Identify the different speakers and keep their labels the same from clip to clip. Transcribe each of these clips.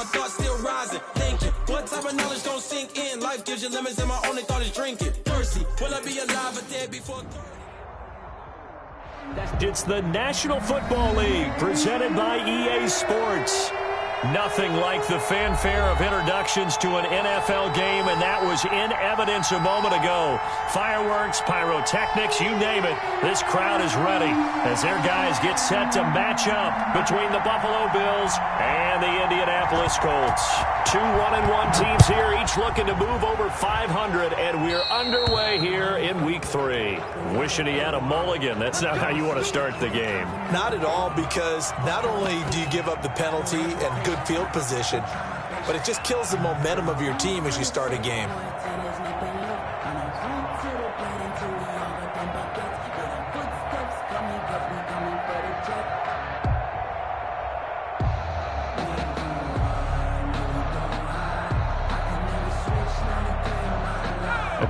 Speaker 1: my thoughts still rising. Thinking, what type of knowledge don't sink in? Life gives you lemons and my only thought is drinking. Thirsty, will I be alive or dead before...
Speaker 2: It's the National Football League presented by EA Sports. Nothing like the fanfare of introductions to an NFL game, and that was in evidence a moment ago. Fireworks, pyrotechnics, you name it. This crowd is ready as their guys get set to match up between the Buffalo Bills and the Indianapolis Colts. Two 1-1 teams here, each looking to move over 500, and we're underway here in Week 3. Wishing he had a mulligan. That's not how you want to start the game.
Speaker 3: Not at all, because not only do you give up the penalty and good field position, but it just kills the momentum of your team as you start a game.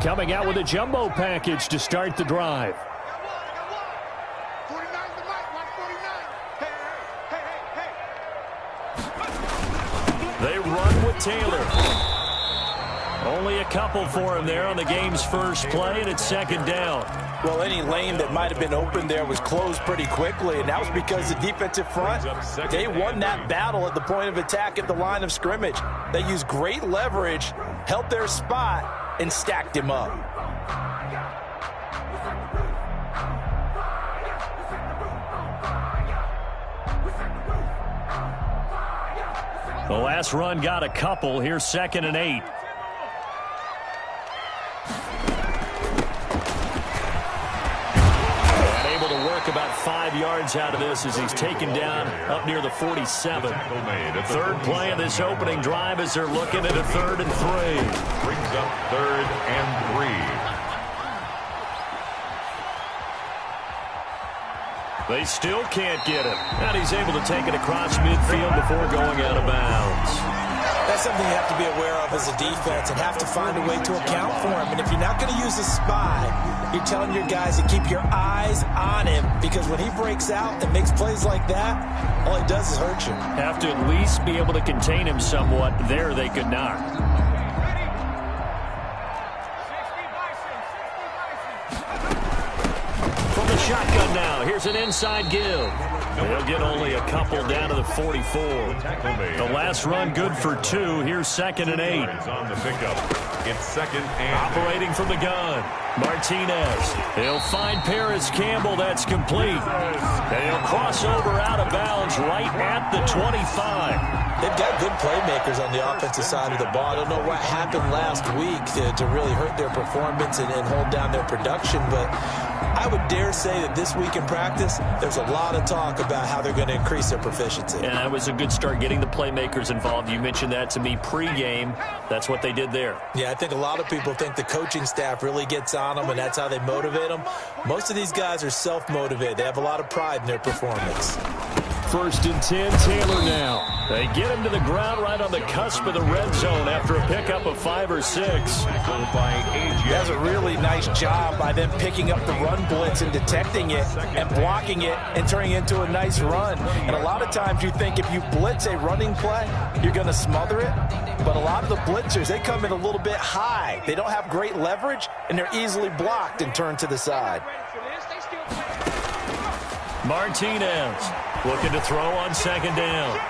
Speaker 2: Coming out with a jumbo package to start the drive. They run with Taylor. Only a couple for him there on the game's first play, and it's second down.
Speaker 3: Well, any lane that might have been open there was closed pretty quickly, and that was because the defensive front, they won that battle at the point of attack at the line of scrimmage. They used great leverage, held their spot, and stacked him up.
Speaker 2: The last run got a couple. Here's 2nd and 8. And able to work about 5 yards out of this as he's taken down up near the 47. Third play of this opening drive as they're looking at a 3rd and 3.
Speaker 4: Brings up 3rd and 3.
Speaker 2: They still can't get him. And he's able to take it across midfield before going out of bounds.
Speaker 3: That's something you have to be aware of as a defense and have to find a way to account for him. And if you're not going to use a spy, you're telling your guys to keep your eyes on him, because when he breaks out and makes plays like that, all he does is hurt you.
Speaker 2: Have to at least be able to contain him somewhat. There they could not. From the shotgun now, here's an inside give. They'll get only a couple down to the 44. The last run good for 2. Here's 2nd and 8.
Speaker 4: On the pickup. It's 2nd and
Speaker 2: operating from the gun. Martinez. He'll find Paris Campbell. That's complete. And he'll cross over out of bounds right at the 25.
Speaker 3: They've got good playmakers on the offensive side of the ball. I don't know what happened last week to really hurt their performance and hold down their production, but I would dare say that this week in practice, there's a lot of talk about how they're going to increase their proficiency.
Speaker 2: And that was a good start getting the playmakers involved. You mentioned that to me pregame. That's what they did there.
Speaker 3: Yeah, I think a lot of people think the coaching staff really gets on them, and that's how they motivate them. Most of these guys are self-motivated. They have a lot of pride in their performance.
Speaker 2: 1st and 10, Taylor now. They get him to the ground right on the cusp of the red zone after a pickup of 5 or 6.
Speaker 3: That's a really nice job by them picking up the run blitz and detecting it and blocking it and turning it into a nice run. And a lot of times you think if you blitz a running play, you're going to smother it. But a lot of the blitzers, they come in a little bit high. They don't have great leverage, and they're easily blocked and turned to the side.
Speaker 2: Martinez looking to throw on 2nd down.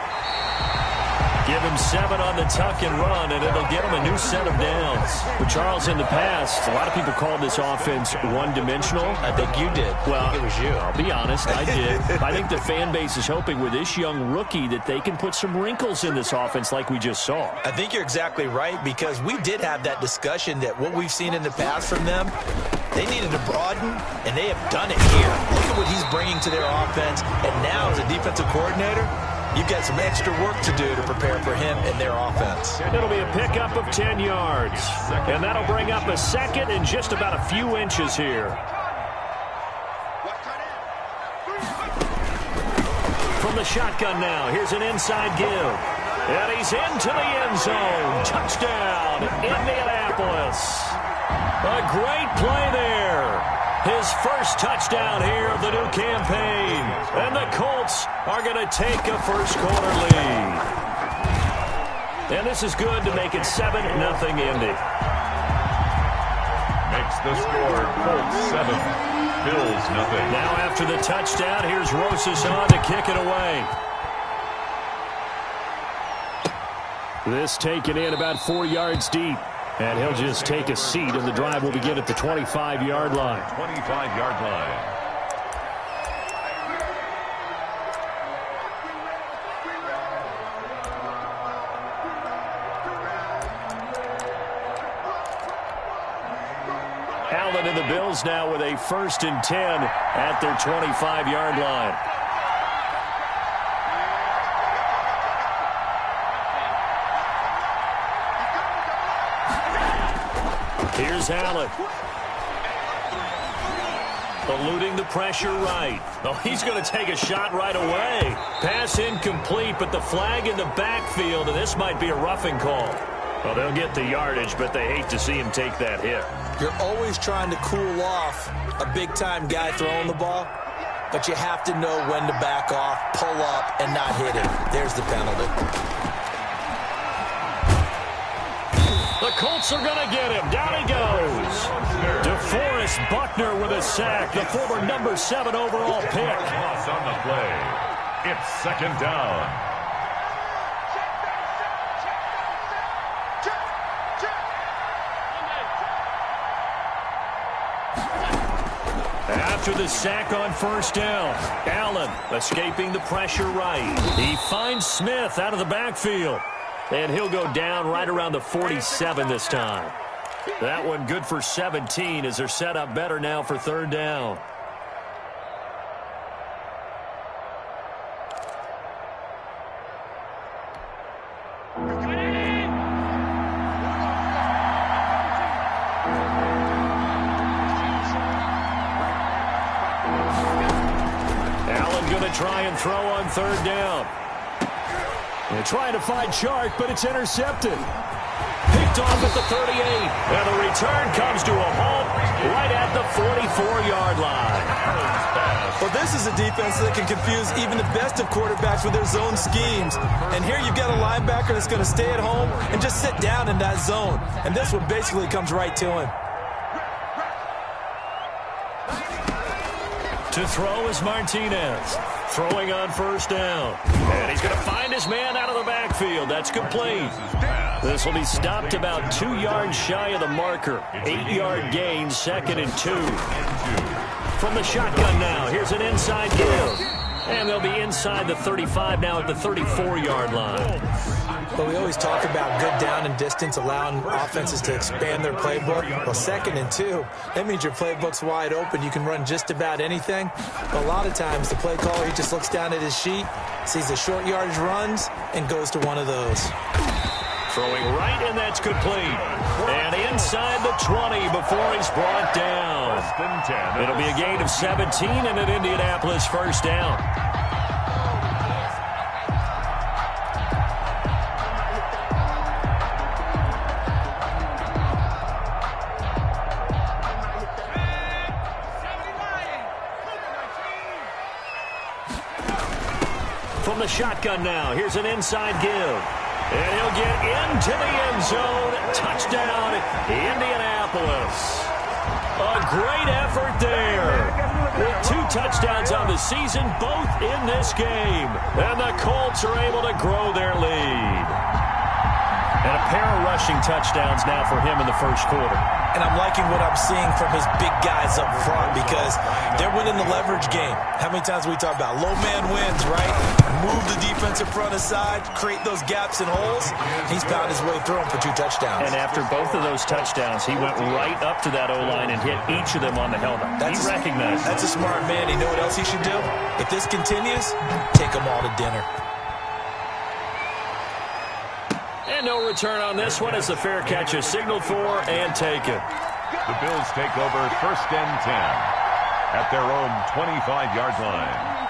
Speaker 2: Give him 7 on the tuck and run, and it'll get him a new set of downs. But Charles, in the past, a lot of people called this offense one-dimensional.
Speaker 3: I think you did.
Speaker 2: Well,
Speaker 3: I think it was you.
Speaker 2: I'll be honest, I did. I think the fan base is hoping with this young rookie that they can put some wrinkles in this offense like we just saw.
Speaker 3: I think you're exactly right, because we did have that discussion that what we've seen in the past from them, they needed to broaden, and they have done it here. Look at what he's bringing to their offense, and now as a defensive coordinator, you've got some extra work to do to prepare for him and their offense.
Speaker 2: It'll be a pickup of 10 yards. And that'll bring up a 2nd and just about a few inches here. From the shotgun now, here's an inside give. And he's into the end zone. Touchdown, Indianapolis. A great play there. His first touchdown here of the new campaign. And the Colts are going to take a first quarter lead. And this is good to make it 7-0 Indy.
Speaker 4: Makes the score Colts 7, Bills nothing.
Speaker 2: Now after the touchdown, here's Rosas on to kick it away. This taken in about 4 yards deep. And he'll just take a seat, and the drive will begin at the 25-yard line.
Speaker 4: 25-yard line.
Speaker 2: Allen and the Bills now with a 1st and 10 at their 25-yard line. Here's Allen. Eluding the pressure right. Oh, he's going to take a shot right away. Pass incomplete, but the flag in the backfield, and this might be a roughing call. Well, they'll get the yardage, but they hate to see him take that hit.
Speaker 3: You're always trying to cool off a big-time guy throwing the ball, but you have to know when to back off, pull up, and not hit him. There's the penalty.
Speaker 2: The Colts are going to get him. Down he goes. DeForest Buckner with a sack, the former number 7 overall pick.
Speaker 4: Loss on the play. It's 2nd down.
Speaker 2: After the sack on 1st down, Allen escaping the pressure right. He finds Smith out of the backfield. And he'll go down right around the 47 this time. That one good for 17 as they're set up better now for 3rd down. Allen going to try and throw on 3rd down. They're trying to find Chark, but it's intercepted. Picked off at the 38. And the return comes to a halt right at the 44-yard line.
Speaker 3: Well, this is a defense that can confuse even the best of quarterbacks with their zone schemes. And here you've got a linebacker that's going to stay at home and just sit down in that zone. And this one basically comes right to him.
Speaker 2: To throw is Martinez. Throwing on 1st down. And he's going to find his man out of the backfield. That's complete. This will be stopped about 2 yards shy of the marker. 8-yard gain, 2nd and 2. From the shotgun now, here's an inside give. And they'll be inside the 35 now at the 34-yard line.
Speaker 3: Well, we always talk about good down and distance, allowing offenses to expand their playbook. Well, 2nd and 2, that means your playbook's wide open. You can run just about anything. But a lot of times, the play caller, he just looks down at his sheet, sees the short yardage runs, and goes to one of those.
Speaker 2: Throwing right, and that's complete. And inside the 20 before he's brought down. It'll be a gain of 17 and an Indianapolis 1st down. From the shotgun now, here's an inside give. And he'll get into the end zone. Touchdown, Indianapolis. A great effort there. With 2 touchdowns on the season, both in this game. And the Colts are able to grow their lead. And a pair of rushing touchdowns now for him in the 1st quarter.
Speaker 3: And I'm liking what I'm seeing from his big guys up front because they're winning the leverage game. How many times we talk about low man wins, right? Move the defensive front aside, create those gaps and holes. He's found his way through them for 2 touchdowns.
Speaker 2: And after both of those touchdowns, he went right up to that O-line and hit each of them on the helmet. He recognized
Speaker 3: That's a smart man. You know what else he should do? If this continues, take them all to dinner.
Speaker 2: And no return on this one as the fair catch is signaled for and taken.
Speaker 4: The Bills take over 1st and 10 at their own 25-yard line.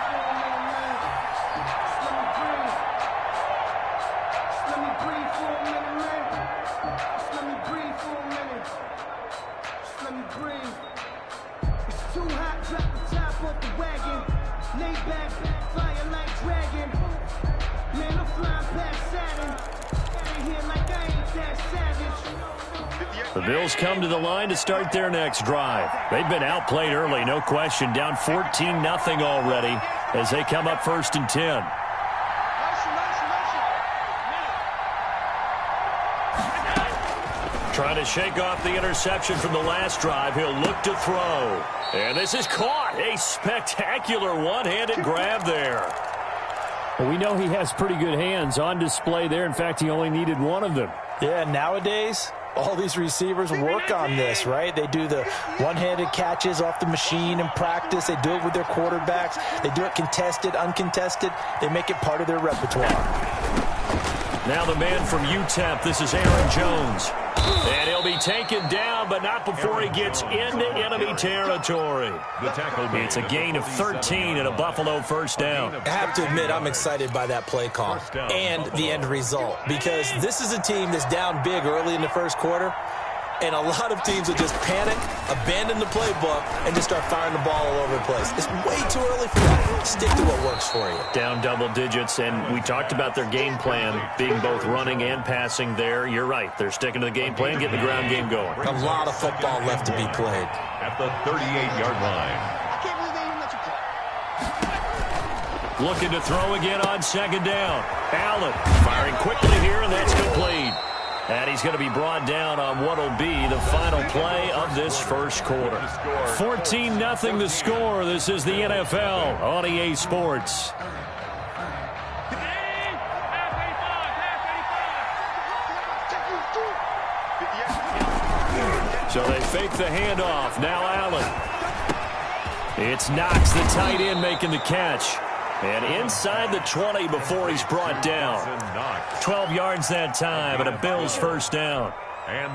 Speaker 2: The Bills come to the line to start their next drive. They've been outplayed early, no question. Down 14-0 already as they come up 1st and 10. Trying to shake off the interception from the last drive. He'll look to throw. And this is caught. A spectacular one-handed grab there.
Speaker 5: Well, we know he has pretty good hands on display there. In fact, he only needed one of them.
Speaker 3: Yeah, nowadays, all these receivers work on this, right? They do the one-handed catches off the machine in practice. They do it with their quarterbacks. They do it contested, uncontested. They make it part of their repertoire.
Speaker 2: Now the man from UTEP, this is Aaron Jones. And he'll be taken down, but not before he gets into enemy territory. It's a gain of 13 and a Buffalo first down.
Speaker 3: I have to admit, I'm excited by that play call and the end result, because this is a team that's down big early in the first quarter, and a lot of teams will just panic, abandon the playbook, and just start firing the ball all over the place. It's way too early for that. Stick to what works for you.
Speaker 2: Down double digits, and we talked about their game plan being both running and passing there. You're right. They're sticking to the game plan, getting the ground game going.
Speaker 3: A lot of football left to be played.
Speaker 4: At the 38-yard line.
Speaker 2: Looking to throw again on 2nd down. Allen firing quickly here, and that's complete. And he's going to be brought down on what will be the final play of this first quarter. 14-0 the score. This is the NFL on EA Sports. So they fake the handoff. Now Allen. It's Knox, the tight end, making the catch. And inside the 20 before he's brought down. 12 yards that time, and a Bills first down.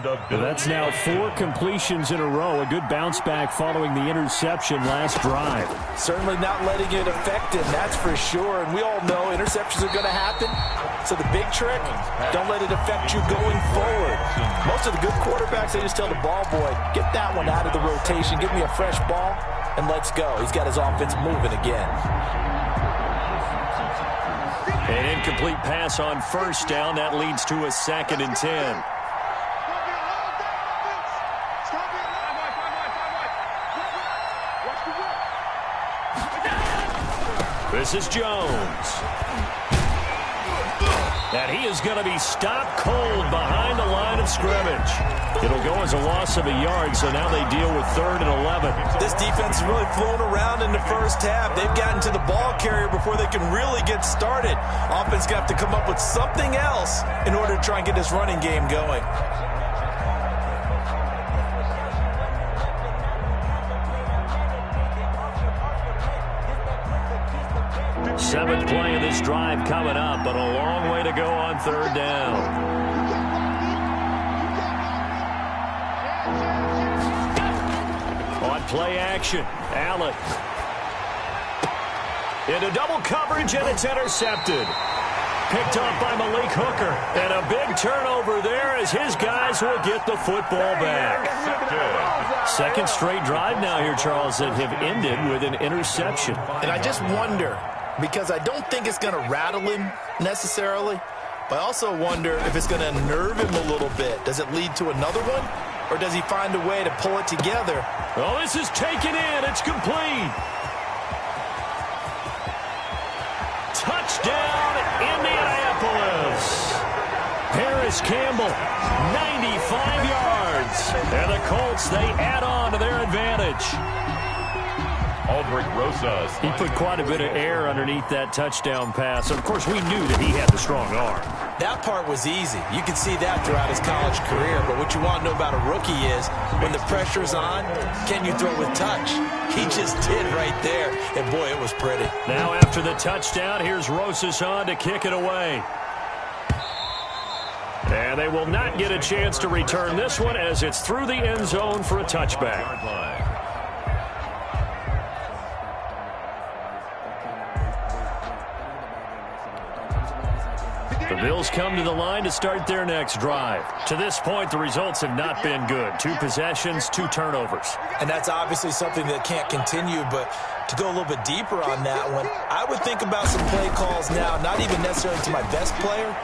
Speaker 5: Well, that's now 4 completions in a row. A good bounce back following the interception last drive.
Speaker 3: Certainly not letting it affect him, that's for sure. And we all know interceptions are going to happen. So the big trick, don't let it affect you going forward. Most of the good quarterbacks, they just tell the ball boy, get that one out of the rotation, give me a fresh ball, and let's go. He's got his offense moving again.
Speaker 2: An incomplete pass on first down. That leads to a 2nd and 10. This is Jones. And he is going to be stopped cold behind the line of scrimmage. It'll go as a loss of a yard, so now they deal with 3rd and 11.
Speaker 3: This defense is really flown around in the first half. They've gotten to the ball carrier before they can really get started. Offense got to come up with something else in order to try and get this running game going.
Speaker 2: Seventh play of this drive coming up, but a long way to go on 3rd down. On play action, Allen. Into double coverage, and it's intercepted. Picked off by Malik Hooker. And a big turnover there as his guys will get the football back. Second straight drive now here, Charles, that have ended with an interception.
Speaker 3: And I just wonder, because I don't think it's going to rattle him necessarily, but I also wonder if it's going to unnerve him a little bit. Does it lead to another one, or does he find a way to pull it together?
Speaker 2: Oh, this is taken in. It's complete. Touchdown, Indianapolis. Harris Campbell, 95 yards. And the Colts, they add on to their advantage.
Speaker 4: Aldrich Rosas.
Speaker 2: He put quite a bit of air underneath that touchdown pass. Of course, we knew that he had the strong arm.
Speaker 3: That part was easy. You could see that throughout his college career. But what you want to know about a rookie is when the pressure's on, can you throw with touch? He just did right there. And, boy, it was pretty.
Speaker 2: Now after the touchdown, here's Rosas on to kick it away. And they will not get a chance to return this one as it's through the end zone for a touchback. The Bills come to the line to start their next drive. To this point, the results have not been good. 2 possessions, 2 turnovers.
Speaker 3: And that's obviously something that can't continue, but to go a little bit deeper on that one, I would think about some play calls now, not even necessarily to my best player,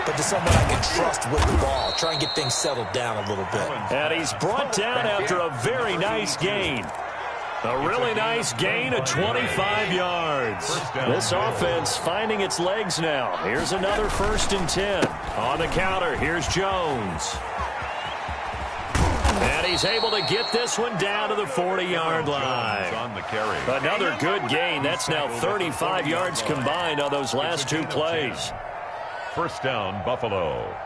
Speaker 3: but to someone I can trust with the ball. Try and get things settled down a little bit.
Speaker 2: And he's brought down after a very nice gain. A really nice gain of 25 yards. This offense finding its legs now. Here's another 1st and 10. On the counter, here's Jones. And he's able to get this one down to the 40-yard line. Another good gain. That's now 35 yards combined on those last 2 plays.
Speaker 4: 1st down, Buffalo.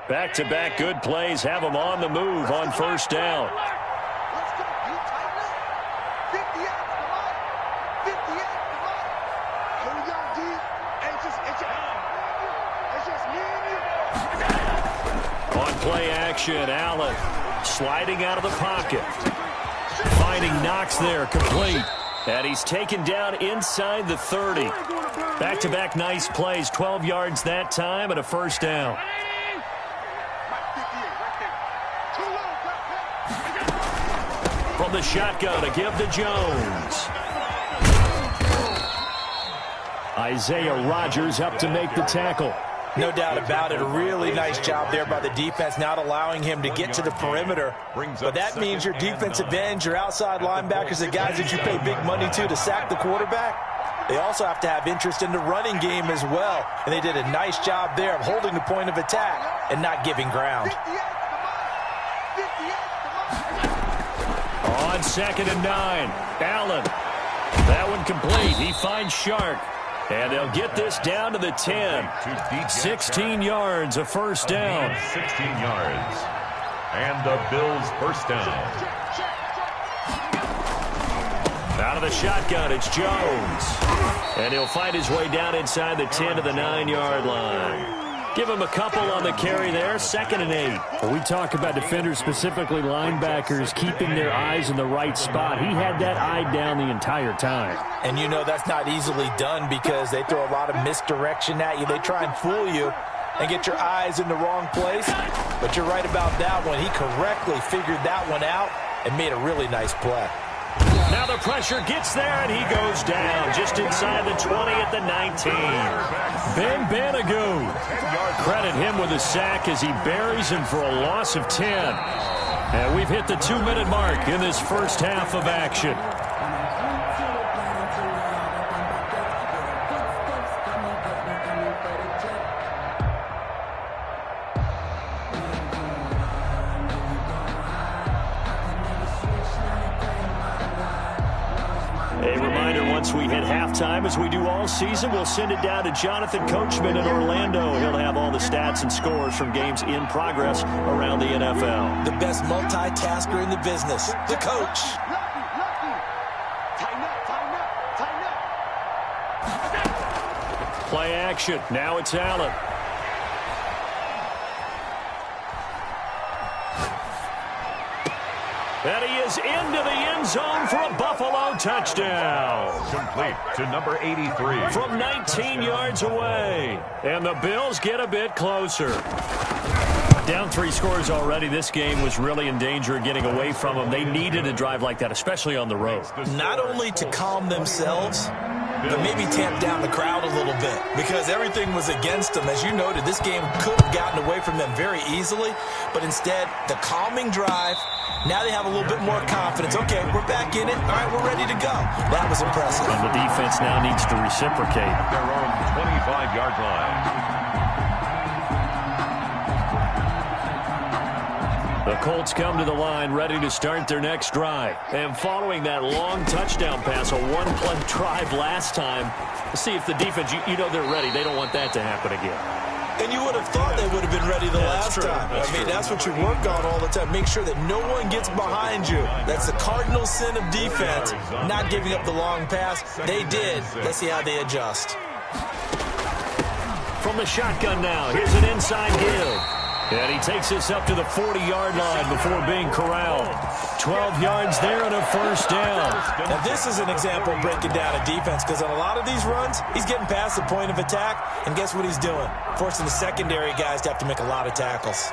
Speaker 2: Back-to-back good plays have them on the move on 1st down. On play action, Allen sliding out of the pocket. Finding Knox there, complete. And he's taken down inside the 30. Back-to-back nice plays, 12 yards that time and a 1st down. From the shotgun to give to Jones. Isaiah Rodgers up to make the tackle.
Speaker 3: No doubt about it. A really nice job there by the defense, not allowing him to get to the perimeter. But that means your defensive ends, your outside linebackers, the guys that you pay big money to sack the quarterback, they also have to have interest in the running game as well. And they did a nice job there of holding the point of attack and not giving ground.
Speaker 2: On 2nd and 9, Allen. That one complete. He finds Shark. And they'll get this down to the 10. 16 yards, a 1st down.
Speaker 4: 16 yards. And the Bills' 1st down.
Speaker 2: Out of the shotgun, it's Jones. And he'll find his way down inside the 10 to the 9-yard line. Give him a couple on the carry there. 2nd and 8.
Speaker 5: Well, we talk about defenders, specifically linebackers, keeping their eyes in the right spot. He had that eye down the entire time.
Speaker 3: And you know that's not easily done because they throw a lot of misdirection at you. They try and fool you and get your eyes in the wrong place. But you're right about that one. He correctly figured that one out and made a really nice play.
Speaker 2: Now the pressure gets there, and he goes down just inside the 20 at the 19. Ben Banagoo. Credit him with a sack as he buries him for a loss of 10. And we've hit the 2-minute mark in this 1st half of action. Once we hit halftime, as we do all season, we'll send it down to Jonathan Coachman in Orlando. He'll have all the stats and scores from games in progress around the NFL.
Speaker 3: The best multitasker in the business, the coach.
Speaker 2: Play action. Now it's Allen. And he is into the end zone for a Buffalo touchdown.
Speaker 4: Complete to number 83.
Speaker 2: From 19 yards away. And the Bills get a bit closer. Down 3 scores already. This game was really in danger of getting away from them. They needed a drive like that, especially on the road.
Speaker 3: Not only to calm themselves, but maybe tamp down the crowd a little bit because everything was against them. As you noted, this game could have gotten away from them very easily, but instead, the calming drive, now they have a little bit more confidence. Okay, we're back in it. All right, we're ready to go. That was impressive.
Speaker 2: And the defense now needs to reciprocate.
Speaker 4: Their own 25-yard line.
Speaker 2: The Colts come to the line ready to start their next drive. And following that long touchdown pass, a one-play drive last time, see if the defense, you know they're ready. They don't want that to happen again.
Speaker 3: And you would have thought they would have been ready the last time. That's what you work on all the time. Make sure that no one gets behind you. That's the cardinal sin of defense, not giving up the long pass. They did. Let's see how they adjust.
Speaker 2: From the shotgun now, here's an inside give. And he takes this up to the 40-yard line before being corralled. 12 yards there and a first down.
Speaker 3: Now, this is an example of breaking down a defense, because on a lot of these runs, he's getting past the point of attack, and guess what he's doing? Forcing the secondary guys to have to make a lot of tackles.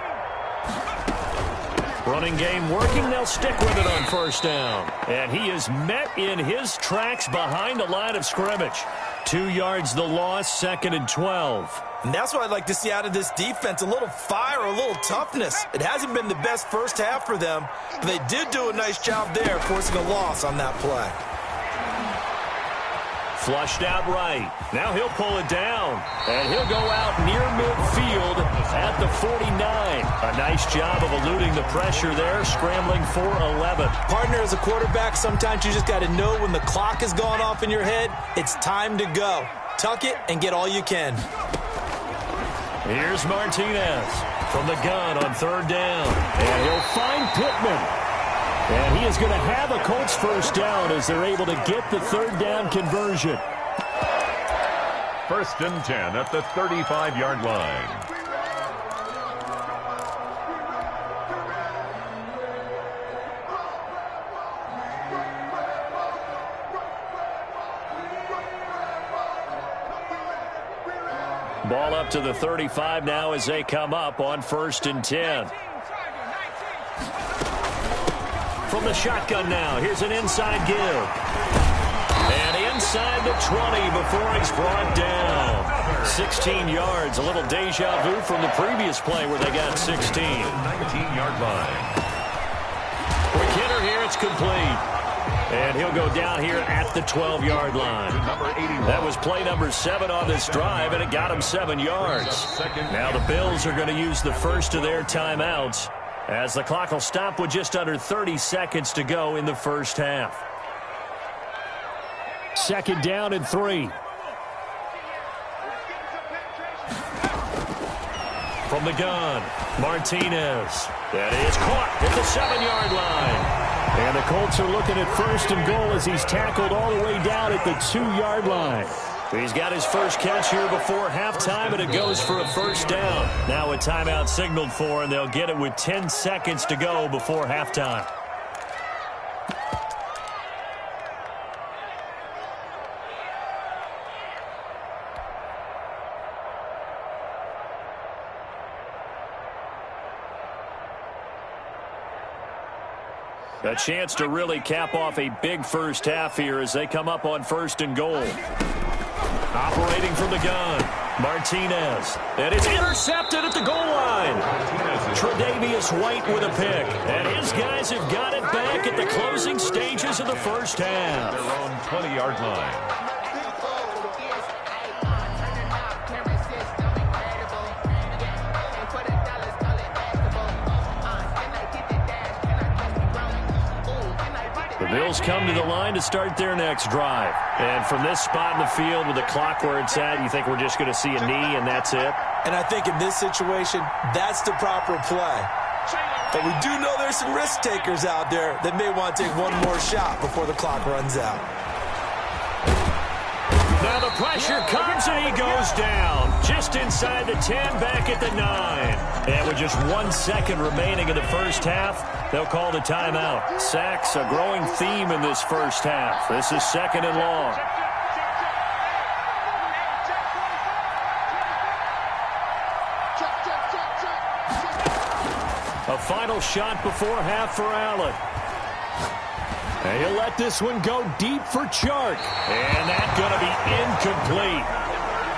Speaker 2: Running game working. They'll stick with it on first down. And he is met in his tracks behind the line of scrimmage. 2 yards the loss, 2nd and 12.
Speaker 3: And that's what I'd like to see out of this defense, a little fire, a little toughness. It hasn't been the best first half for them, but they did do a nice job there, forcing a loss on that play.
Speaker 2: Flushed out right. Now he'll pull it down, and he'll go out near midfield at the 49. A nice job of eluding the pressure there, scrambling for 11.
Speaker 3: Partner, as a quarterback, sometimes you just got to know when the clock has gone off in your head, it's time to go. Tuck it and get all you can.
Speaker 2: Here's Martinez from the gun on 3rd down, and he'll find Pittman. And he is going to have a Colts first down as they're able to get the 3rd down conversion.
Speaker 4: 1st and 10 at the 35-yard line.
Speaker 2: Ball up to the 35 now as they come up on 1st and 10. From the shotgun now, here's an inside give. And inside the 20 before he's brought down. 16 yards, a little deja vu from the previous play where they got 16.
Speaker 4: 19-yard line.
Speaker 2: Quick hitter here, it's complete. And he'll go down here at the 12-yard line. That was play number 7 on this drive, and it got him 7 yards. Now the Bills are going to use the first of their timeouts, as the clock will stop with just under 30 seconds to go in the first half. 2nd down and 3. From the gun, Martinez. That is caught at the 7-yard line. And the Colts are looking at 1st and goal as he's tackled all the way down at the 2-yard line. He's got his first catch here before halftime, and it goes for a first down. Now a timeout signaled for, and they'll get it with 10 seconds to go before halftime. A chance to really cap off a big first half here as they come up on 1st and goal. Operating from the gun, Martinez. And it's intercepted at the goal line. Tre'Davious White with a pick. And his guys have got it back at the closing stages of the first half.
Speaker 4: Their own 20-yard line.
Speaker 2: The Bills come to the line to start their next drive. And from this spot in the field with the clock where it's at, you think we're just going to see a knee and that's it?
Speaker 3: And I think in this situation, that's the proper play. But we do know there's some risk takers out there that may want to take one more shot before the clock runs out.
Speaker 2: Now the pressure comes and he goes down. Just inside the 10, back at the 9. And with just 1 second remaining in the first half, they'll call the timeout. Sacks, a growing theme in this first half. This is 2nd and long. A final shot before half for Allen. And he'll let this one go deep for Chark. And that's going to be incomplete.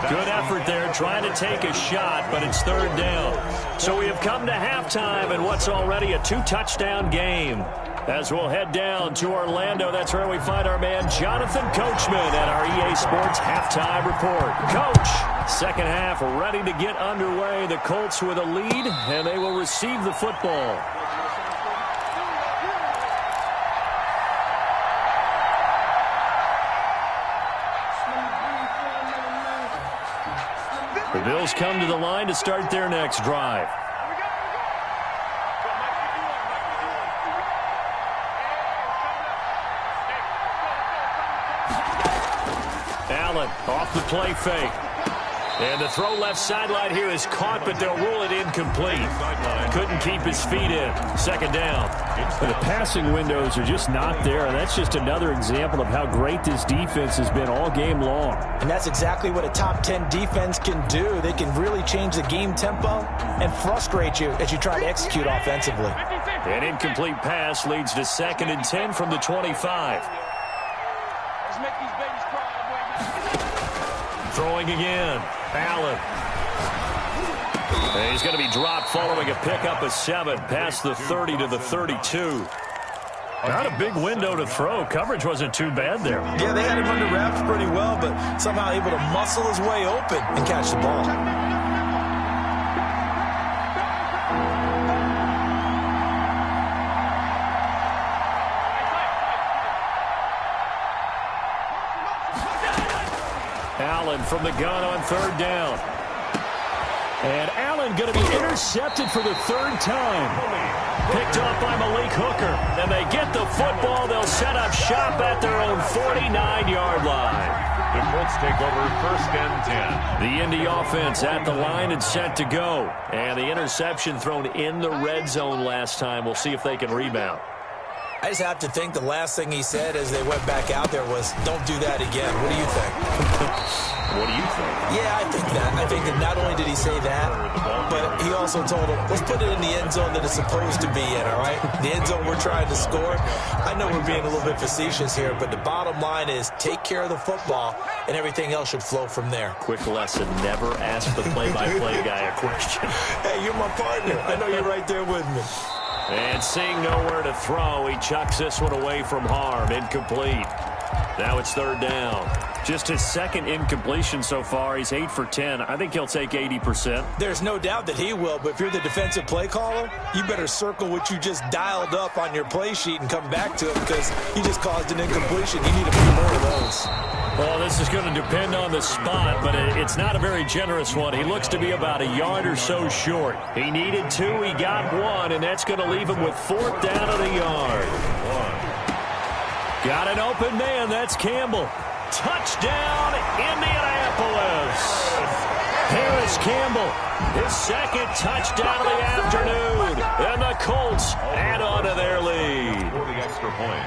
Speaker 2: Good effort there trying to take a shot, but it's 3rd down. So we have come to halftime in what's already a 2-touchdown game. As we'll head down to Orlando, that's where we find our man Jonathan Coachman at our EA Sports Halftime Report. Coach, 2nd half ready to get underway. The Colts with a lead, and they will receive the football. The Bills come to the line to start their next drive. Allen off the play fake. And the throw left sideline here is caught, but they'll rule it incomplete. Couldn't keep his feet in. Second down.
Speaker 5: The passing windows are just not there, and that's just another example of how great this defense has been all game long.
Speaker 3: And that's exactly what a top 10 defense can do. They can really change the game tempo and frustrate you as you try to execute offensively.
Speaker 2: An incomplete pass leads to 2nd and 10 from the 25. Throwing again. Allen. And he's going to be dropped following a pickup of 7 past the 30 to the 32. Not a big window to throw. Coverage wasn't too bad there.
Speaker 3: Yeah, they had him under wraps pretty well, but somehow able to muscle his way open and catch the ball.
Speaker 2: Allen from the gun on 3rd down. And Allen going to be intercepted for the 3rd time. Picked off by Malik Hooker. And they get the football. They'll set up shop at their own 49-yard line.
Speaker 4: The Colts take over 1st and 10.
Speaker 2: The Indy offense at the line and set to go. And the interception thrown in the red zone last time. We'll see if they can rebound.
Speaker 3: I just have to think the last thing he said as they went back out there was, don't do that again. What do you think?
Speaker 2: What do you think?
Speaker 3: Yeah, I think that. I think that not only did he say that, but he also told him, let's put it in the end zone that it's supposed to be in, all right? The end zone we're trying to score. I know we're being a little bit facetious here, but the bottom line is take care of the football, and everything else should flow from there.
Speaker 2: Quick lesson, never ask the play-by-play guy a question.
Speaker 3: Hey, you're my partner. I know you're right there with me.
Speaker 2: And seeing nowhere to throw, he chucks this one away from harm. Incomplete. Now it's 3rd down. Just his 2nd incompletion so far. He's 8 for 10. I think he'll take 80%.
Speaker 3: There's no doubt that he will, but if you're the defensive play caller, you better circle what you just dialed up on your play sheet and come back to it because he just caused an incompletion. You need a few more of those.
Speaker 2: Well, this is going to depend on the spot, but it's not a very generous one. He looks to be about a yard or so short. He needed 2, he got 1, and that's going to leave him with 4th down at a yard. Got an open man, that's Campbell. Touchdown, Indianapolis. Harris Campbell, his 2nd touchdown of the afternoon. And the Colts add on to their lead.
Speaker 4: For the extra point.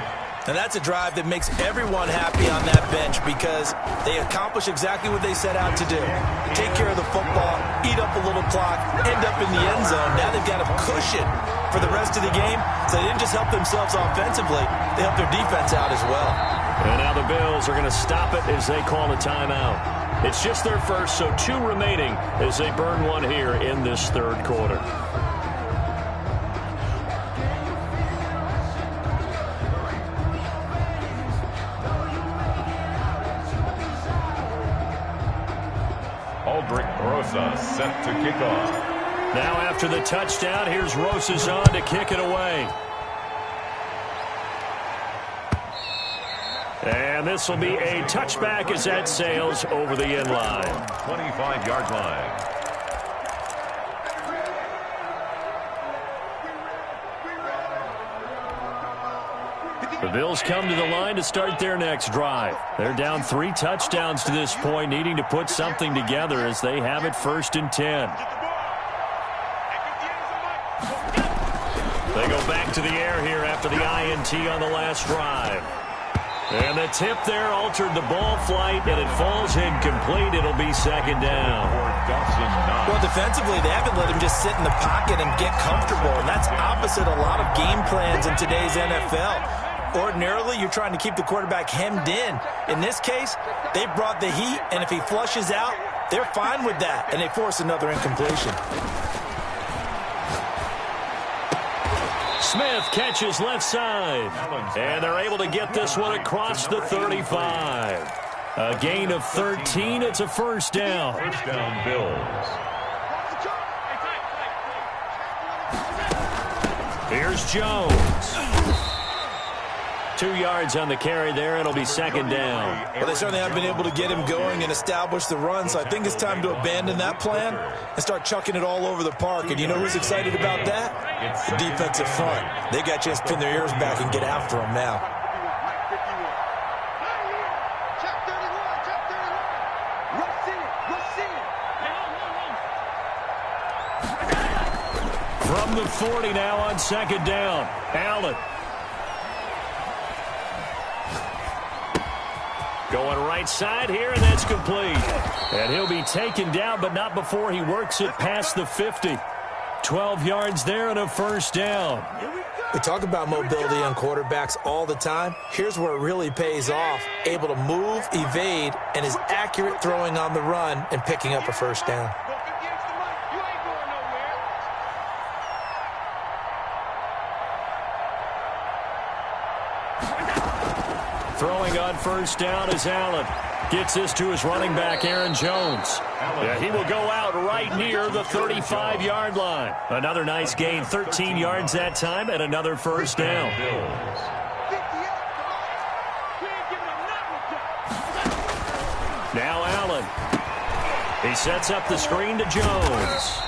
Speaker 3: And that's a drive that makes everyone happy on that bench because they accomplish exactly what they set out to do. Take care of the football, eat up a little clock, end up in the end zone. Now they've got a cushion for the rest of the game. So they didn't just help themselves offensively, they helped their defense out as well.
Speaker 2: And now the Bills are going to stop it as they call a timeout. It's just their first, so 2 remaining as they burn one here in this 3rd quarter.
Speaker 4: Aldrich Rosa set to kick off.
Speaker 2: Now after the touchdown, here's Rosa's on to kick it away. And this will be a touchback as that sails over the end line.
Speaker 4: 25-yard line.
Speaker 2: The Bills come to the line to start their next drive. They're down 3 touchdowns to this point, needing to put something together as they have it 1st and 10. They go back to the air here after the INT on the last drive. And the tip there altered the ball flight, and it falls incomplete. It'll be 2nd down.
Speaker 3: Well, defensively, they haven't let him just sit in the pocket and get comfortable, and that's opposite a lot of game plans in today's NFL. Ordinarily, you're trying to keep the quarterback hemmed in. In this case, they brought the heat, and if he flushes out, they're fine with that, and they force another incompletion.
Speaker 2: Smith catches left side. And they're able to get this one across the 35. A gain of 13. It's a 1st down.
Speaker 4: 1st down, Bills.
Speaker 2: Here's Jones. 2 yards on the carry there. It'll be 2nd down.
Speaker 3: Well, they certainly haven't been able to get him going and establish the run, so I think it's time to abandon that plan and start chucking it all over the park. And you know who's excited about that? The defensive front. They got a chance to pin their ears back and get after him now.
Speaker 2: from the 40 now on second down. Allen. Going right side here, and that's complete. And he'll be taken down, but not before he works it past the 50. 12 yards there and a first down.
Speaker 3: We talk about mobility on quarterbacks all the time. Here's where it really pays off. Able to move, evade, and is accurate throwing on the run and picking up a first down.
Speaker 2: Throwing on first down is Allen. Gets this to his running back, Aaron Jones. Yeah, he will go out right near the 35-yard line. Another nice gain, 13 yards that time, and another first down. Now Allen. He sets up the screen to Jones.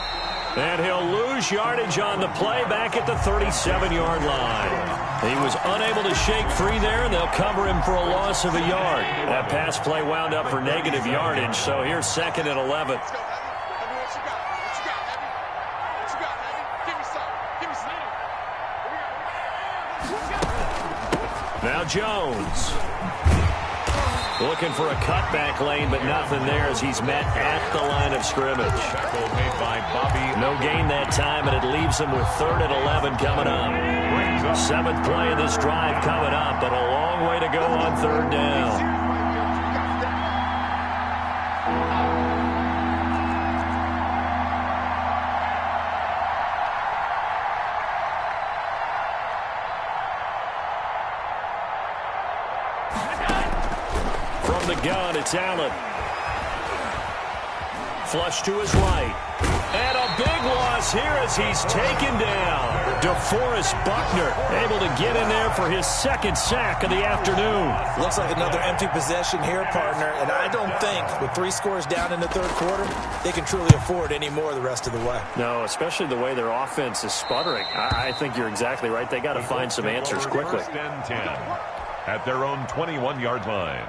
Speaker 2: And he'll lose yardage on the play back at the 37-yard line. He was unable to shake free there, and they'll cover him for a loss of a yard. That pass play wound up for negative yardage, so here's second and 11. Now Jones. Looking for a cutback lane, but nothing there as he's met at the line of scrimmage. No gain that time, and it leaves him with 3rd and 11 coming up. 7th play of this drive coming up, but a long way to go on 3rd down. From the gun, it's Allen. Flush to his right. And a big loss here as he's taken down. DeForest Buckner able to get in there for his 2nd sack of the afternoon.
Speaker 3: Looks like another empty possession here, partner, and I don't think with 3 scores down in the 3rd quarter, they can truly afford any more the rest of the way.
Speaker 2: No, especially the way their offense is sputtering. I think you're exactly right. They got to find some answers quickly.
Speaker 4: 1st and 10 at their own 21-yard line.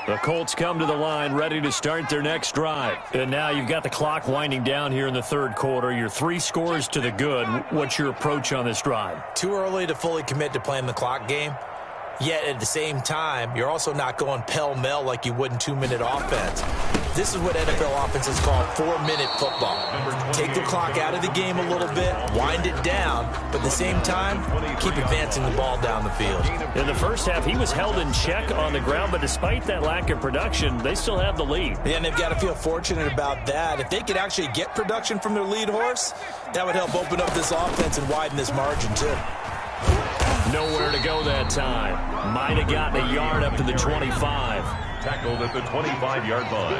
Speaker 2: The Colts come to the line ready to start their next drive. And now you've got the clock winding down here in the 3rd quarter. You're 3 scores to the good. What's your approach on this drive?
Speaker 3: Too early to fully commit to playing the clock game. Yet at the same time, you're also not going pell-mell like you would in 2-minute offense. This is what NFL offenses call 4-minute football. Take the clock out of the game a little bit, wind it down, but at the same time, keep advancing the ball down the field.
Speaker 2: In the first half, he was held in check on the ground, but despite that lack of production, they still have the lead.
Speaker 3: Yeah, and they've got to feel fortunate about that. If they could actually get production from their lead horse, that would help open up this offense and widen this margin too.
Speaker 2: Nowhere to go that time. Might have gotten a yard up to the 25.
Speaker 4: Tackled at the 25-yard line.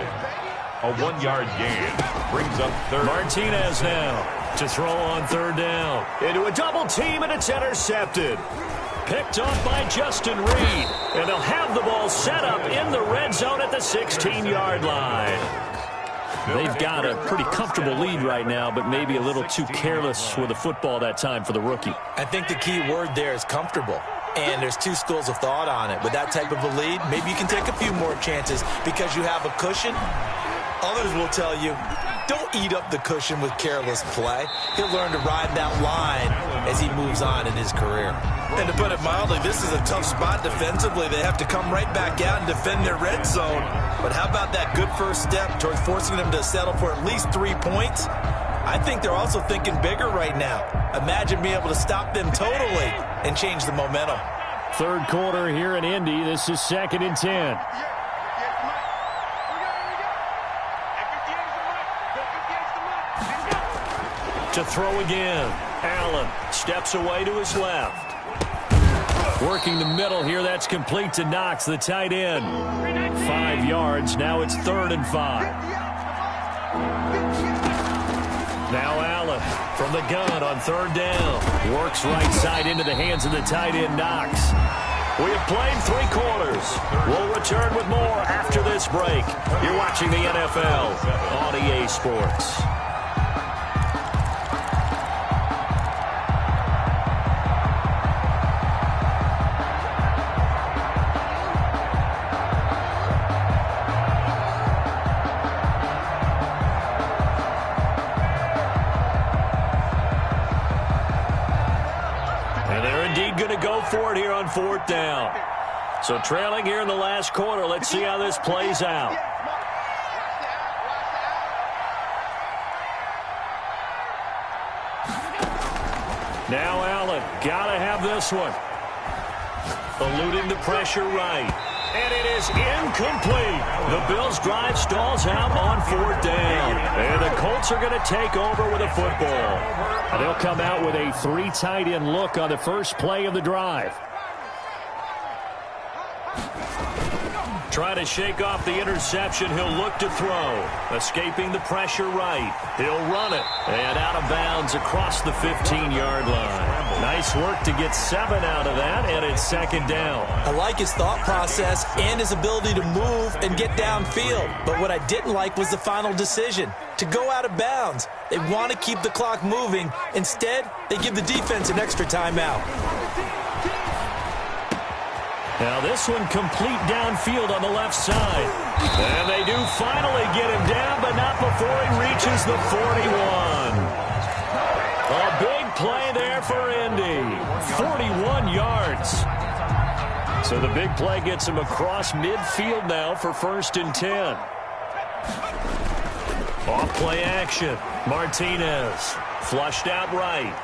Speaker 4: A 1-yard gain brings up 3rd.
Speaker 2: Martinez now to throw on 3rd down. Into a double team, and it's intercepted. Picked off by Justin Reed. And they'll have the ball set up in the red zone at the 16-yard line. They've got a pretty comfortable lead right now, but maybe a little too careless with the football that time for the rookie.
Speaker 3: I think the key word there is comfortable. And there's 2 schools of thought on it. With that type of a lead, maybe you can take a few more chances because you have a cushion. Others will tell you, don't eat up the cushion with careless play. He'll learn to ride that line as he moves on in his career. And to put it mildly, this is a tough spot defensively. They have to come right back out and defend their red zone. But how about that good first step towards forcing them to settle for at least 3 points? I think they're also thinking bigger right now. Imagine being able to stop them totally and change the momentum.
Speaker 2: 3rd quarter here in Indy. This is 2nd and 10. To throw again. Allen steps away to his left. Working the middle here. That's complete to Knox, the tight end. 5 yards. Now it's 3rd and 5. Now Allen from the gun on 3rd down. Works right side into the hands of the tight end, Knox. We have played 3 quarters. We'll return with more after this break. You're watching the NFL on EA Sports. And they're indeed going to go for it here on 4th down. So trailing here in the last quarter. Let's see how this plays out. Now Allen, gotta have this one. Eluding the pressure right. And it is incomplete. The Bills' drive stalls out on 4th down. And the Colts are going to take over with a football. And they'll come out with a 3 tight end look on the first play of the drive. Try to shake off the interception. He'll look to throw. Escaping the pressure right. He'll run it. And out of bounds across the 15-yard line. Nice work to get 7 out of that, and it's 2nd down.
Speaker 3: I like his thought process and his ability to move and get downfield. But what I didn't like was the final decision, to go out of bounds. They want to keep the clock moving. Instead, they give the defense an extra timeout.
Speaker 2: Now this one complete downfield on the left side. And they do finally get him down, but not before he reaches the 41. A big play there for Indy. 41 yards. So the big play gets him across midfield now for 1st and 10. Off play action. Martinez flushed out right.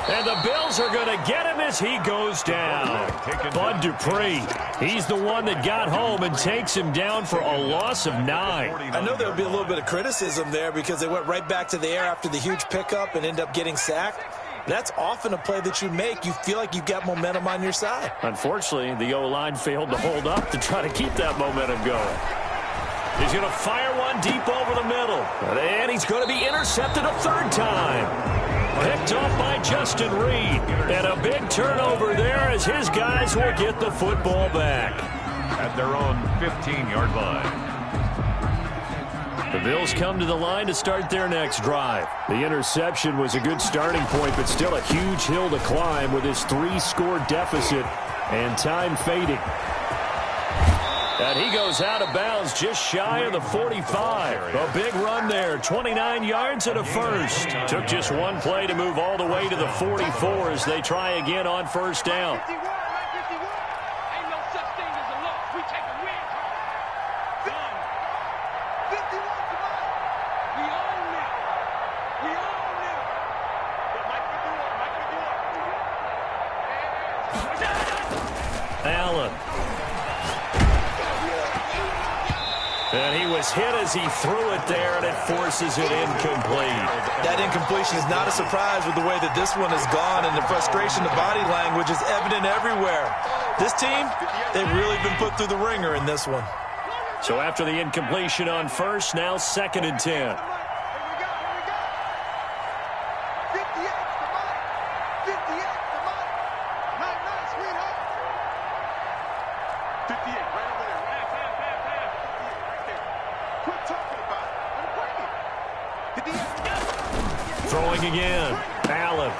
Speaker 2: And the Bills are going to get him as he goes down. Bud Dupree, he's the one that got home and takes him down for a loss of 9.
Speaker 3: I know there'll be a little bit of criticism there because they went right back to the air after the huge pickup and end up getting sacked. That's often a play that you make. You feel like you've got momentum on your side.
Speaker 2: Unfortunately, the O-line failed to hold up to try to keep that momentum going. He's going to fire one deep over the middle. And he's going to be intercepted a 3rd time. Picked off by Justin Reed. And a big turnover there as his guys will get the football back.
Speaker 4: At their own 15-yard line.
Speaker 2: The Bills come to the line to start their next drive.
Speaker 5: The interception was a good starting point, but still a huge hill to climb with his 3-score deficit and time fading.
Speaker 2: And he goes out of bounds just shy of the 45. A big run there, 29 yards and a first. Took just one play to move all the way to the 44 as they try again on 1st down. Allen. And he was hit as he threw it there, and it forces it incomplete.
Speaker 3: That incompletion is not a surprise with the way that this one has gone, and the frustration, the body language is evident everywhere. This team, they've really been put through the ringer in this one.
Speaker 2: So after the incompletion on 1st, now 2nd and 10. Throwing again. Allen.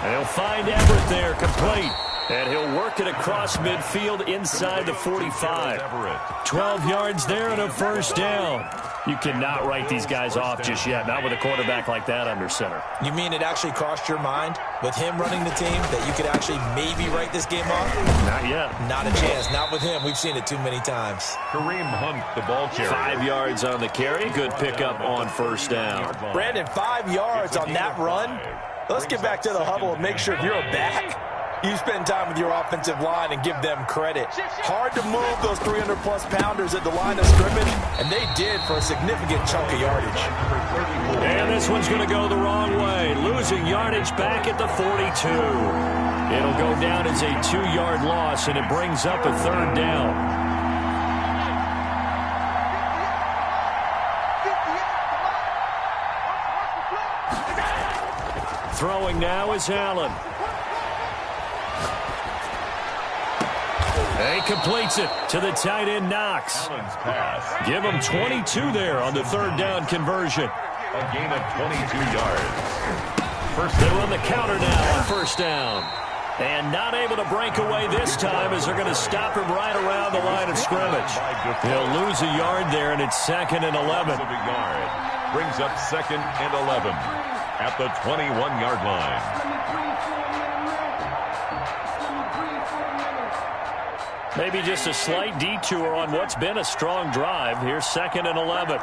Speaker 2: And he'll find Everett there, complete. And he'll work it across midfield inside the 45. 12 yards there and a 1st down. You cannot write these guys off just yet, not with a quarterback like that under center.
Speaker 3: You mean it actually crossed your mind with him running the team that you could actually maybe write this game off?
Speaker 2: Not yet.
Speaker 3: Not a chance. Not with him. We've seen it too many times.
Speaker 4: Kareem Hunt, the ball carrier.
Speaker 2: 5 yards on the carry. Good pickup on 1st down.
Speaker 3: Brandon, 5 yards on that run. Let's get back to the huddle and make sure if you're a back, you spend time with your offensive line and give them credit. Hard to move those 300-plus pounders at the line of scrimmage, and they did for a significant chunk of yardage.
Speaker 2: And this one's going to go the wrong way. Losing yardage back at the 42. It'll go down as a 2-yard loss, and it brings up a 3rd down. Throwing now is Allen. He completes it to the tight end, Knox. Give him 22 there on the 3rd down conversion.
Speaker 4: A gain of 22 yards.
Speaker 2: They run the counter now on 1st down. And not able to break away this time as they're going to stop him right around the line of scrimmage. He'll lose a yard there, and it's 2nd and 11.
Speaker 4: Brings up 2nd and 11 at the 21-yard line.
Speaker 2: Maybe just a slight detour on what's been a strong drive. Here's 2nd and 11.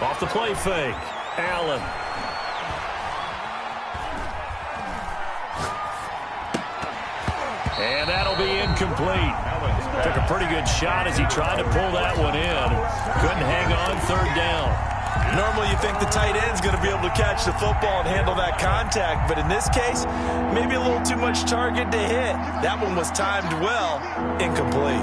Speaker 2: Off the play fake. Allen. And that'll be incomplete. Took a pretty good shot as he tried to pull that one in. Couldn't hang on 3rd down.
Speaker 3: Normally you think the tight end's going to be able to catch the football and handle that contact, but in this case, maybe a little too much target to hit. That one was timed well, incomplete.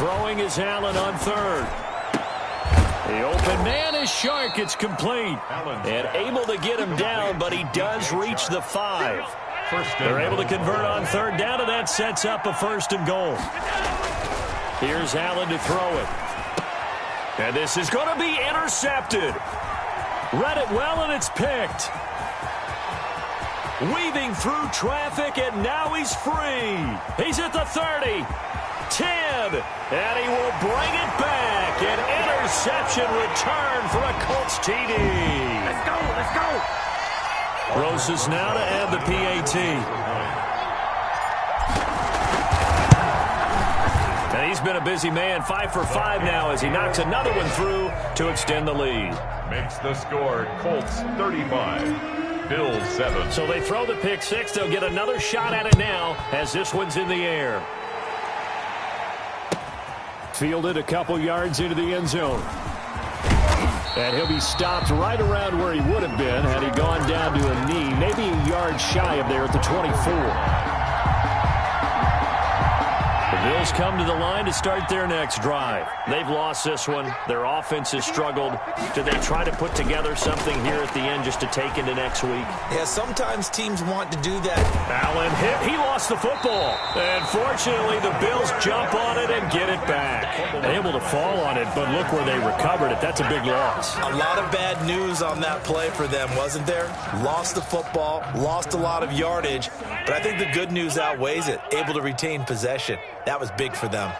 Speaker 2: Throwing is Allen on 3rd. The open man is Shark. It's complete. And able to get him down, but he does reach the 5. They're able to convert on 3rd down, and that sets up a 1st and goal. Here's Allen to throw it. And this is going to be intercepted. Read it well, and it's picked. Weaving through traffic, and now he's free. He's at the 30. 10, and he will bring it back. An interception return for a Colts TD.
Speaker 6: Let's go, let's go.
Speaker 2: Roses now to add the PAT. And he's been a busy man, 5 for 5 now as he knocks another one through to extend the lead.
Speaker 4: Makes the score Colts 35, Bills 7.
Speaker 2: So they throw the pick 6. They'll get another shot at it now as this one's in the air.
Speaker 5: Fielded a couple yards into the end zone. And he'll be stopped right around where he would have been had he gone down to a knee, maybe a yard shy of there at the 24. The Bills come to the line to start their next drive. They've lost this one. Their offense has struggled. Do they try to put together something here at the end just to take into next week?
Speaker 3: Yeah, sometimes teams want to do that.
Speaker 2: Allen hit. He lost the football. And fortunately, the Bills jump on it and get it back. Able to fall on it, but look where they recovered it. That's a big loss.
Speaker 3: A lot of bad news on that play for them, wasn't there? Lost the football, lost a lot of yardage, but I think the good news outweighs it. Able to retain possession. That was big for them.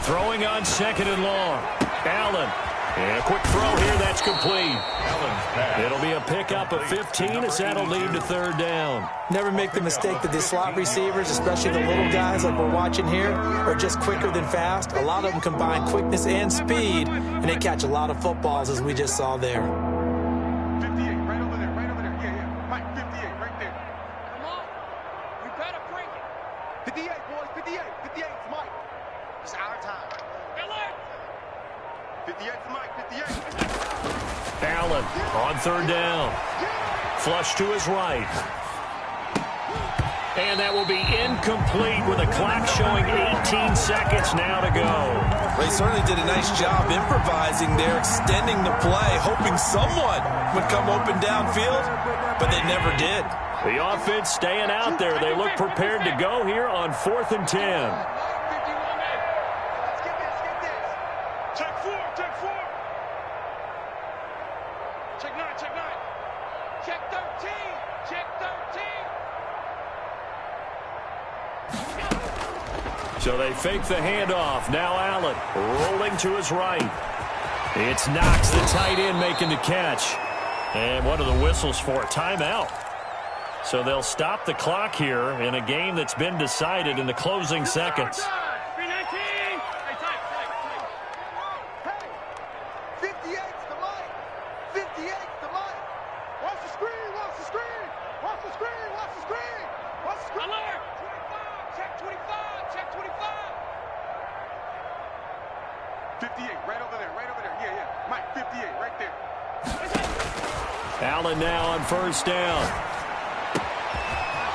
Speaker 2: Throwing on 2nd and long. Allen. And a quick throw here. That's complete. It'll be a pickup of 15 as that'll lead to 3rd down.
Speaker 3: Never make the mistake that the slot receivers, especially the little guys like we're watching here, are just quicker than fast. A lot of them combine quickness and speed, and they catch a lot of footballs as we just saw there.
Speaker 6: 58, right over there, right over there. Yeah. Mike, 58, right there. Come on. You better bring it. 58, boys, 58. 58 is Mike. It's our time. 58 is Mike, 58.
Speaker 2: Allen on 3rd down. Flush to his right. And that will be incomplete with a clock showing 18 seconds now to go.
Speaker 3: They certainly did a nice job improvising there, extending the play, hoping someone would come open downfield, but they never did.
Speaker 2: The offense staying out there. They look prepared to go here on 4th and 10.
Speaker 6: Check 4, check 4. Check 9, check 9. Check 13, check 13.
Speaker 2: So they fake the handoff. Now Allen rolling to his right. It's Knox, the tight end, making the catch. And what are the whistles for? Timeout. So they'll stop the clock here in a game that's been decided in the closing seconds.
Speaker 6: 58, right over there, right over there. Yeah, yeah. Mike, 58, right there.
Speaker 2: Allen now on 1st down.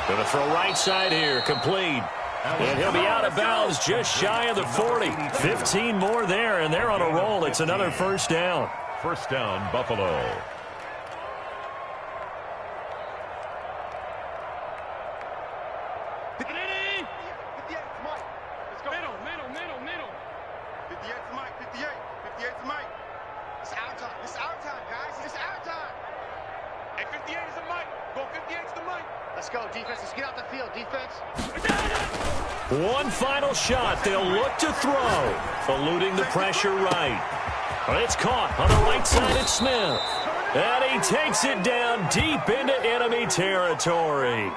Speaker 2: Going to throw right side here, complete. And he'll be out of bounds just shy of the 40. 15 more there, and they're on a roll. It's another 1st down.
Speaker 4: 1st down, Buffalo.
Speaker 6: go, defense. Let's get out the field, defense.
Speaker 2: One final shot. They'll look to throw. Eluding the pressure right. It's caught on the right side. It's Smith. And he takes it down deep into enemy territory.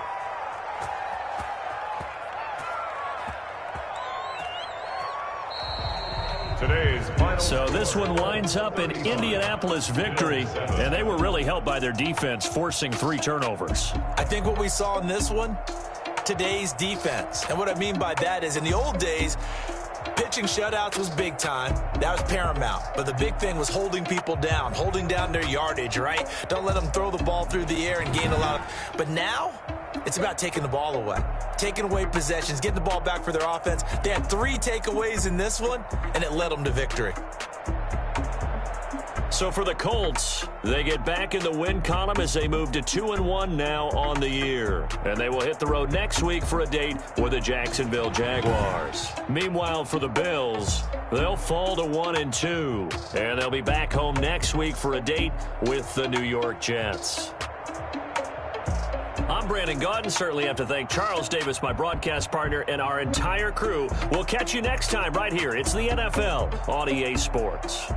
Speaker 2: So this one winds up an Indianapolis victory, and they were really helped by their defense, forcing 3 turnovers.
Speaker 3: I think what we saw in this one, today's defense. And what I mean by that is in the old days, pitching shutouts was big time. That was paramount. But the big thing was holding people down, holding down their yardage, right? Don't let them throw the ball through the air and gain a lot of... But now, it's about taking the ball away. Taking away possessions, getting the ball back for their offense. They had 3 takeaways in this one, and it led them to victory.
Speaker 2: So for the Colts, they get back in the win column as they move to 2-1 now on the year. And they will hit the road next week for a date with the Jacksonville Jaguars. Meanwhile, for the Bills, they'll fall to 1-2. And they'll be back home next week for a date with the New York Jets. I'm Brandon Gaudin. Certainly have to thank Charles Davis, my broadcast partner, and our entire crew. We'll catch you next time right here. It's the NFL on EA Sports.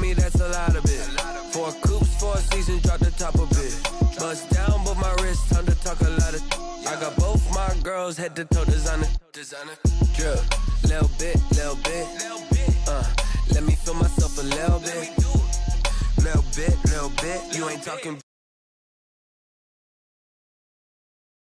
Speaker 1: me, that's a lot of it. 4 coops, 4 seasons, drop the top of it. Bust down, but my wrist, time to talk a lot of. I got both my girls, head to toe designer. Drip, little bit. Let me feel myself a little bit. Little bit. You ain't talking